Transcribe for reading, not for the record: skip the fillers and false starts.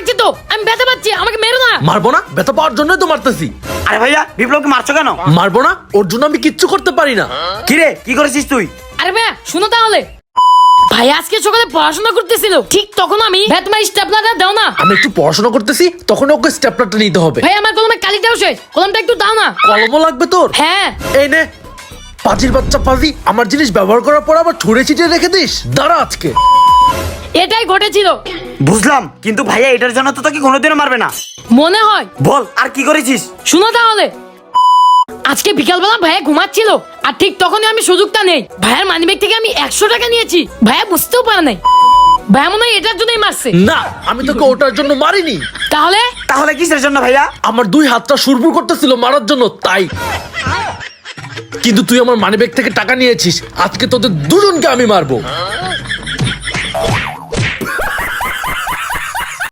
লাগছে তো, আমি ব্যথা পাচ্ছি, আমাকে মেরো না। মারবো না? ব্যথা পাওয়ার জন্যই তো মারতেছি। আরে ভাইয়া বিপ্লবকে মারছো কেন? মারবো না? ওর জন্য আমি কিচ্ছু করতে পারি না। কিরে কি করেছিস তুই? আরে ভাইয়া শুনো তাহলে, ভাই আজকে সকালে পড়াশোনা করতেছিল, ঠিক তখন আমি ভাই তোমার স্টেপলারটা দাও না। আমি একটু পড়াশোনা করতেছি, তখন ওকে স্টেপলারটা নিতে হবে। ভাই আমার কলমে কালিটাও শেষ, কলমটা একটু দাও না। কলমও লাগবে তোর? হ্যাঁ। এই নে, পাজির বাচ্চা পাজি, আমার জিনিস ব্যবহার করার পর আবার ছুঁড়ে ছিটিয়ে রেখে দিস। দাঁড়া আজকে। এটাই ঘটেছিল। বুঝলাম, কিন্তু ভাইয়া এটার জন্য তো তোকে কোনোদিনও মারবে না। মনে হয়। বল আর কি করেছিস? শুনো তাহলে, আজকে বিকালবেলা ভাইয়া ঘুমাচ্ছিল, আর ঠিক তখনই আমি সুযোগটা নেই, ভাইয়ার মানিব্যাগ থেকে আমি 100 টাকা নিয়েছি। ভাইয়া বুঝতেও পারে নাই, ভাইয়া মনে হয় এটার জন্যই মারছে। না, আমি তোকে ওটার জন্য মারিনি। তাহলে তাহলে কিসের জন্য ভাইয়া? আমার দুই হাতটা সুরপুর করতেছিল মারার জন্য, তাই। কিন্তু তুই আমার মানিব্যাগ থেকে টাকা নিয়েছিস, আজকে তোদের দুজনকে আমি মারবো।